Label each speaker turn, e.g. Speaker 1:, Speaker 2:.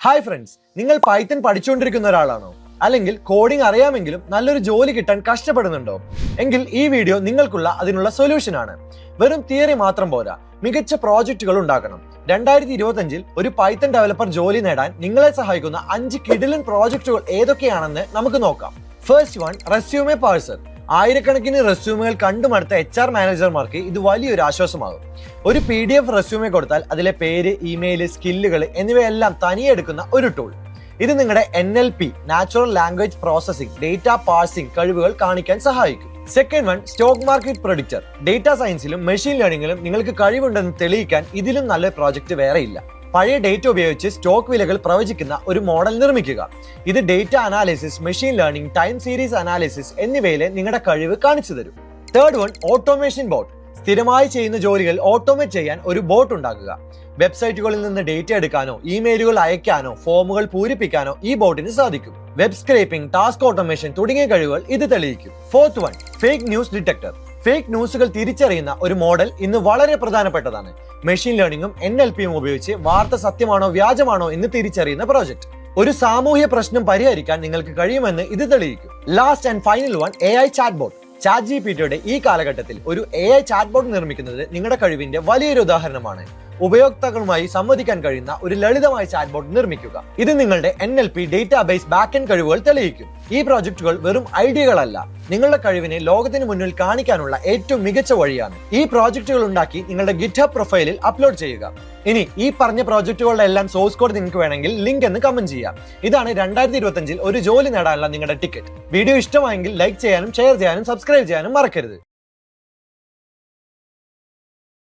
Speaker 1: Hi friends, നിങ്ങൾ Python പഠിച്ചുകൊണ്ടിരിക്കുന്ന ഒരാളാണോ? അല്ലെങ്കിൽ കോഡിംഗ് അറിയാമെങ്കിലും നല്ലൊരു ജോലി കിട്ടാൻ കഷ്ടപ്പെടുന്നുണ്ടോ? എങ്കിൽ ഈ വീഡിയോ നിങ്ങൾക്കുള്ള അതിനുള്ള സൊല്യൂഷൻ ആണ്. വെറും തിയറി മാത്രം പോരാ, മികച്ച പ്രോജക്റ്റുകൾ ഉണ്ടാക്കണം. 2025 ഒരു പൈത്തൺ ഡെവലപ്പർ ജോലി നേടാൻ നിങ്ങളെ സഹായിക്കുന്ന 5 കിടിലൻ പ്രോജക്റ്റുകൾ ഏതൊക്കെയാണെന്ന് നമുക്ക് നോക്കാം. First one, resume parser. ആയിരക്കണക്കിന് റെസ്യൂമുകൾ കണ്ടുമടുത്ത HR മാനേജർമാർക്ക് ഇത് വലിയൊരു ആശ്വാസമാകും. ഒരു PDF റെസ്യൂമെ കൊടുത്താൽ അതിലെ പേര്, ഇമെയിൽ, സ്കില്ലുകൾ എന്നിവയെല്ലാം തനിയെ എടുക്കുന്ന ഒരു ടൂൾ. ഇത് നിങ്ങളുടെ NLP, natural language processing, data parsing കഴിവുകൾ കാണിക്കാൻ സഹായിക്കും. Second one, stock market predictor. Data സയൻസിലും മെഷീൻ ലേണിംഗിലും നിങ്ങൾക്ക് കഴിവുണ്ടെന്ന് തെളിയിക്കാൻ ഇതിലും നല്ല പ്രോജക്റ്റ് വേറെയില്ല. പഴയ ഡേറ്റ ഉപയോഗിച്ച് സ്റ്റോക്ക് വിലകൾ പ്രവചിക്കുന്ന ഒരു മോഡൽ നിർമ്മിക്കുക. ഇത് data analysis, machine learning, time series analysis എന്നിവയിലെ നിങ്ങളുടെ കഴിവ് കാണിച്ചു തരും. Third one, automation boat. സ്ഥിരമായി ചെയ്യുന്ന ജോലികൾ ഓട്ടോമേറ്റ് ചെയ്യാൻ ഒരു ബോട്ട് ഉണ്ടാക്കുക. വെബ്സൈറ്റുകളിൽ നിന്ന് ഡേറ്റ എടുക്കാനോ, ഇമെയിലുകൾ അയക്കാനോ, ഫോമുകൾ പൂരിപ്പിക്കാനോ ഈ ബോട്ടിന് സാധിക്കും. വെബ് സ്ക്രേപ്പിംഗ്, ടാസ്ക് ഓട്ടോമേഷൻ തുടങ്ങിയ കഴിവുകൾ ഇത് തെളിയിക്കും. Fourth one, fake news detector. Fake ന്യൂസുകൾ തിരിച്ചറിയുന്ന ഒരു മോഡൽ ഇന്ന് വളരെ പ്രധാനപ്പെട്ടതാണ്. മെഷീൻ ലേണിംഗും NLPയും ഉപയോഗിച്ച് വാർത്ത സത്യമാണോ വ്യാജമാണോ എന്ന് തിരിച്ചറിയുന്ന പ്രോജക്റ്റ്. ഒരു സാമൂഹ്യ പ്രശ്നം പരിഹരിക്കാൻ നിങ്ങൾക്ക് കഴിയുമെന്ന് ഇത് തെളിയിക്കും. Last and final one, AI chatbot. ChatGPTയുടെ ഈ കാലഘട്ടത്തിൽ ഒരു AI ചാറ്റ്ബോട്ട് നിർമ്മിക്കുന്നത് നിങ്ങളുടെ കഴിവിന്റെ വലിയൊരു ഉദാഹരണമാണ്. ഉപയോക്താക്കളുമായി സംവദിക്കാൻ കഴിയുന്ന ഒരു ലളിതമായ ചാറ്റ്ബോട്ട് നിർമ്മിക്കുക. ഇത് നിങ്ങളുടെ NLP, ഡേറ്റാബേസ്, ബാക്ക് എൻഡ് കഴിവുകൾ തെളിയിക്കും. ഈ പ്രോജക്റ്റുകൾ വെറും ഐഡിയകളല്ല, നിങ്ങളുടെ കഴിവിനെ ലോകത്തിന് മുന്നിൽ കാണിക്കാനുള്ള ഏറ്റവും മികച്ച വഴിയാണ്. ഈ പ്രോജക്റ്റുകൾ ഉണ്ടാക്കി നിങ്ങളുടെ GitHub പ്രൊഫൈലിൽ അപ്ലോഡ് ചെയ്യുക. ഇനി ഈ പറഞ്ഞ പ്രോജക്റ്റുകളുടെ എല്ലാം സോഴ്സ് കോഡ് നിങ്ങൾക്ക് വേണമെങ്കിൽ ലിങ്ക് എന്ന് കമന്റ് ചെയ്യാം. ഇതാണ് 2025 ഒരു ജോലി നേടാനുള്ള നിങ്ങളുടെ ടിക്കറ്റ്. വീഡിയോ ഇഷ്ടമായെങ്കിൽ ലൈക്ക് ചെയ്യാനും ഷെയർ ചെയ്യാനും സബ്സ്ക്രൈബ് ചെയ്യാനും മറക്കരുത്.